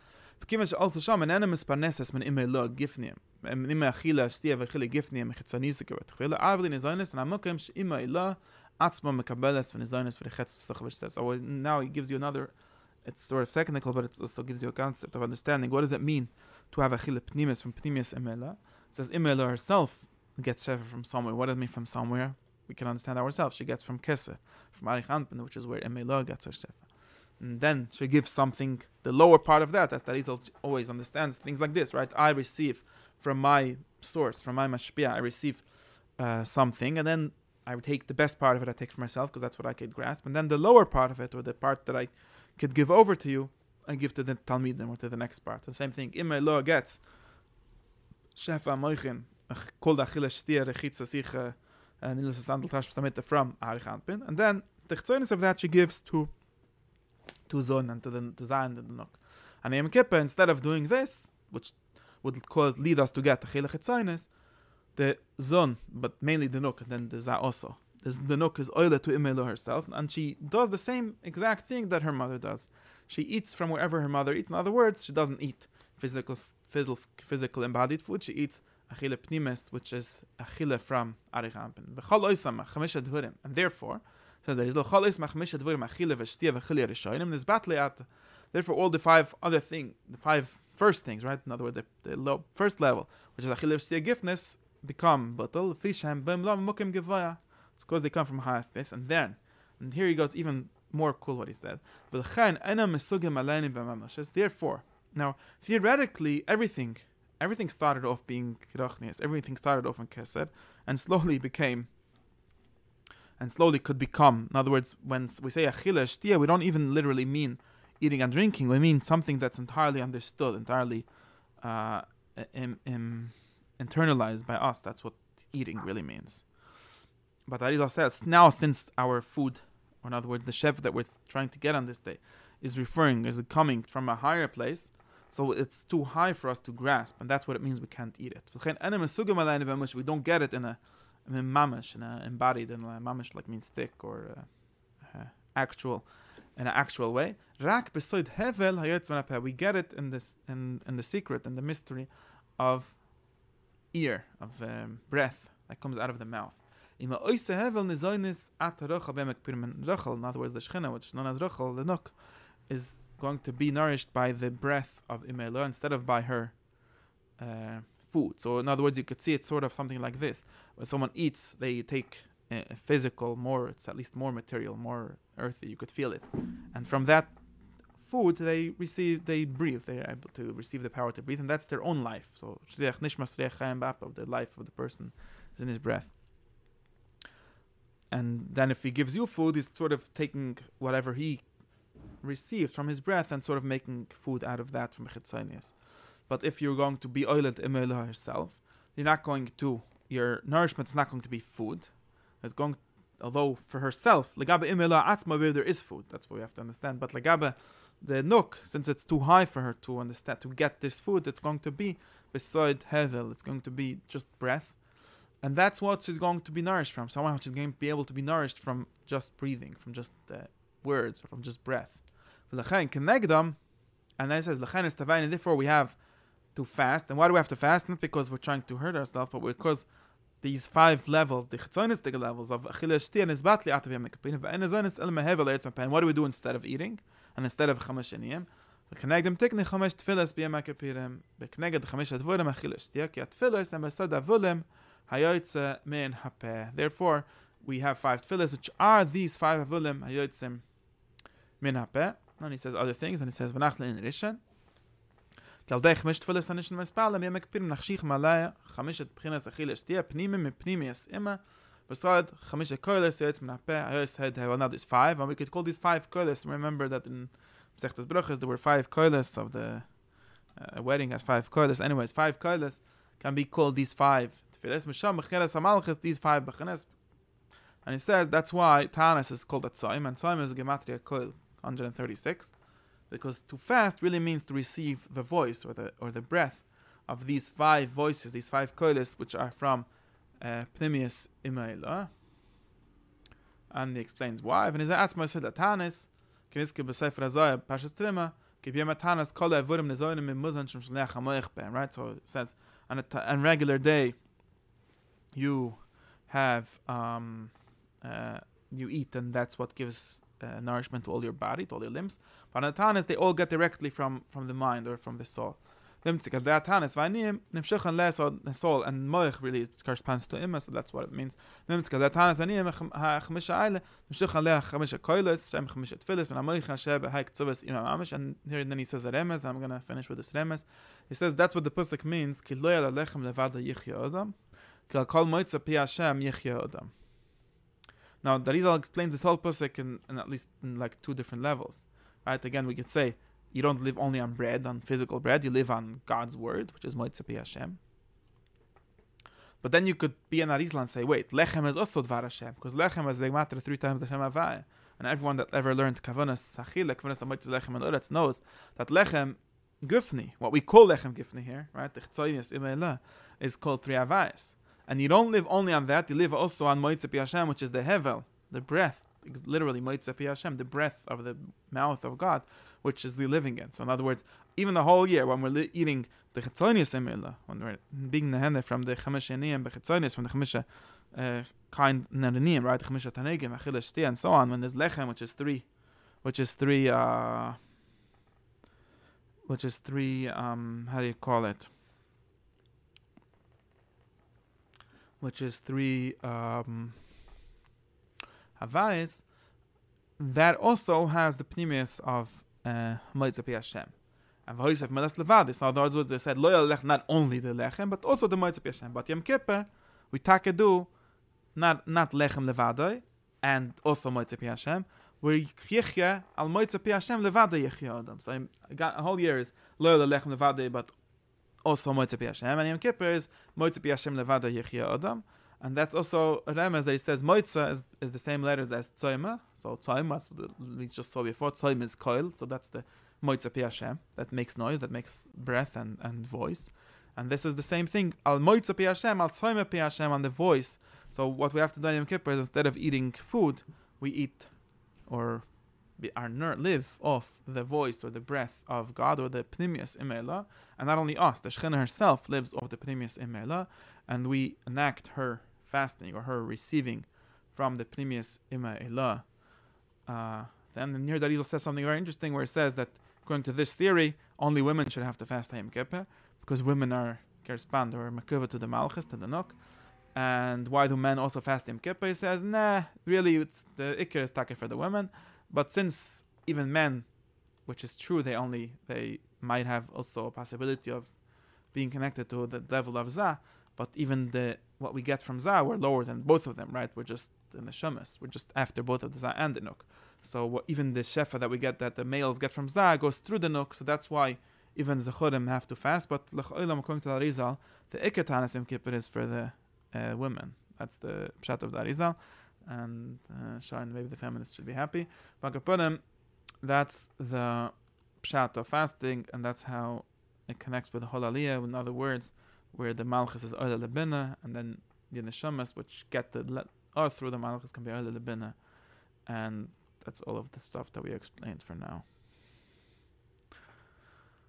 Also sham an enemies parneses men imelo gifnim. Imma achila shtia v'achila gifnim chitzonise gebet. Chila avlin izonis v'namokem sh'imelo atzma mekabeles v'nizonis v'rechetz v'soch says. So now he gives you another. It's sort of technical, but it also gives you a concept of understanding. What does it mean to have achila pnimis from pnimius imelo? It says imelo herself gets shefa from somewhere. What does it mean from somewhere? We can understand ourselves. She gets from Kesser, from Arich, which is where Imeilah gets her shefa. And then she gives something, the lower part of that he always understands things like this, right? I receive from my source, from my mashpia, I receive something, and then I would take the best part of it, I take for myself, because that's what I could grasp. And then the lower part of it, or the part that I could give over to you, I give to the Talmidim, or to the next part. The same thing. Imeilah gets shefa moichin, kol dachila shtir, rechitza sicha, and from Arich, and then the chitzonis of that she gives to Zon and to Zayin and the Nuk. And Yom Kippur, instead of doing this, which would lead us to get the chilach chitzonis, the Zon, but mainly the Nuk, and then the Za also. The Nuk is oile to Imeilah herself, and she does the same exact thing that her mother does. She eats from wherever her mother eats. In other words, she doesn't eat physical embodied food. She eats achile pnimis, which is achile from Arich Ampen. V'chol oisam chamisha dvurim, and therefore says there is lo chol oisam chamisha dvurim achile v'shtia v'chile rishonim. This battle at therefore all the 5 other things, the 5 first things, right? In other words, the first level, which is achile v'shtia giftness, become batal fishem b'im lam mukim gevaya. It's because they come from higher face, and here he goes even more cool what he said. V'lechen ena mesugim aleinim b'mamash. Therefore, now theoretically everything started off being kirachnias. Everything started off in Kesed, and slowly could become. In other words, when we say achila shtia, we don't even literally mean eating and drinking. We mean something that's entirely understood, entirely internalized by us. That's what eating really means. But Arizal says, now since our food, or in other words, the chef that we're trying to get on this day, is coming from a higher place, so it's too high for us to grasp, and that's what it means we can't eat it. We don't get it in a mamash, embodied, in a mamash like means thick or actual, in an actual way. We get it in the secret, in the mystery of ear, of breath that comes out of the mouth. In other words, the Shechina, which is known as Rochel, the Nuk, is going to be nourished by the breath of Imeilah instead of by her food. So in other words, you could see it sort of something like this. When someone eats, they take a physical, it's at least more material, more earthy, you could feel it. And from that food, they breathe, they're able to receive the power to breathe, and that's their own life. So of the life of the person is in his breath. And then if he gives you food, he's sort of taking whatever he received from his breath and sort of making food out of that from Chitzonius. But if you're going to be oiled Imeilah herself, your nourishment is not going to be food. Although for herself, Legabe Imeilah Atzma, where there is food, that's what we have to understand. But Legabe, the Nuk, since it's too high for her to understand, to get this food, it's going to be beside Hevel, it's going to be just breath. And that's what she's going to be nourished from. Someone which is going to be able to be nourished from just breathing, from just words, or from just breath. And then it says, and therefore we have to fast. And why do we have to fast? Not because we're trying to hurt ourselves, but because these 5 levels, the chitzonistic levels of achila shtia is batli atav yom kippur. And what do we do instead of eating? And instead of chamesh aniyim? וכנגדם תקני 5 תפילס ביום הכיפורים, וכנגד 5 הדבורים אכילה שתייה, כי התפילס הם בסוד הבולים היוצא מן הפה. Therefore, we have 5 tefillas, which are these 5 avulim hayotzim min hapeh. And he says other things, and he says, v'nacht le'in rishon. כלדי 5 tefillas hanishin מספר, ביום הכיפורים נחשיך מעליה 5 בחינת אכילה שתייה, פנימי מפנימיוס אימא, בסוד 5 koiles יוצא מן הפה, היוצא הד. Well, now there's 5, and we could call these 5 koiles. Remember that in Masechtas Brachos there were 5 koiles of the wedding has 5 koiles. Anyways, 5 koiles can be called these 5 tefillas. Misham b'cheles hamalchus, these 5 b'chenes. And he says that's why Tanis is called a tzaim, and tzaim is a gematria koil 136, because to fast really means to receive the voice or the breath of these 5 voices, these 5 koiles, which are from Pnimius Imaila. And he explains why. And he says Atzma said that Tanis kimiske b'sefer Hazayah Pashas Trima kibiyam Tanis kol avurim nezoyim mimuzan shem shleach hamoich ben. Right. So it says on a regular day you have you eat, and that's what gives nourishment to all your body, to all your limbs. But on the Tanis, they all get directly from the mind or from the soul. And soul and moich really corresponds to imma, so that's what it means. And here then he says a remes. I'm going to finish with this remes. He says that's what the pasuk means. Now, the Rizal explains this whole pasuk in at least in like 2 different levels. Right? Again, we could say you don't live only on bread, on physical bread. You live on God's word, which is Moitza Pi Hashem. But then you could be an Arizal and say, wait, lechem is also Dvar Hashem, because lechem is the matter 3 times the Shem Havai. And everyone that ever learned Kavanas Achila, Kavanas Moitza Lechem and Uretz knows that lechem gufni, what we call lechem gufni here, right? The Chitzoynis Imeila is called 3 Havais. And you don't live only on that, you live also on Moitza Pi Hashem, which is the Hevel, the breath, literally Moitza Pi Hashem, the breath of the mouth of God, which is the living in. So in other words, even the whole year, when we're eating the Chitzonius Emila, when we're being Nehene from the Chamesh Yaniyim, the Chitzonius, from the Chamesh kind Naniyim, right, the Chamesh Tanegim, Achila Shtia, and so on, when there's Lechem, which is three, how do you call it? Which is 3 Havais, that also has the pnimius of Moitza Pi Hashem. And V'hoisef Melas Levadis. In other words, they said, Lo Yalech, not only the Lechem, but also the Moitza Pi Hashem. But Yom Kippur, we take do not Lechem Levadai, and also Moitza Pi Hashem. We Yichya al Moitza Pi Hashem Levadai Yichya Adam. So a whole year is Lo Yalech Levadai, but also Moitza Pi Hashem. And Yom Kippur is Moitza Pi Hashem Levadai Yichya Adam. And that's also a remez that he says Moitza is the same letters as Tzoyma. So Tzoyma, we just saw before, Tzoyma is coil, so that's the Moitza Pi Hashem, that makes noise, that makes breath and voice. And this is the same thing, Al Moitza Pi Hashem, Al Tzoyma Pi Hashem, on the voice. So what we have to do in Yom Kippur is instead of eating food, we eat or live off the voice or the breath of God, or the Pnimius Imela. And not only us, the Shechina herself lives off the Pnimius Imela, and we enact her fasting or her receiving from the Pnimius Imela. Then here Darizal says something very interesting, where it says that according to this theory, only women should have to fast Yom Kippur, because women are correspond or makriva to the Malchus, to the Nuk. And why do men also fast Yom Kippur? He says, nah, really, it's the Iker is taka for the women. But since even men, which is true, they might have also a possibility of being connected to the level of Zah, but even what we get from Zah, we're lower than both of them, right? We're just in the Shemes. We're just after both of the Zah and the Nuk. So even the Shefa that we get, that the males get from Zah, goes through the Nuk. So that's why even Zechurim have to fast. But according to the Arizal, the Iker Tanis Yom Kippur is for the women. That's the Pshat of the Arizal. And Shine, maybe the feminists should be happy. But Kapunim, that's the Pshat of fasting, and that's how it connects with the whole Aliyah. In other words, where the Malchus is Oila Lebina, and then the neshamas, which get to or through the malachas can be early lebina, and that's all of the stuff that we explained for now.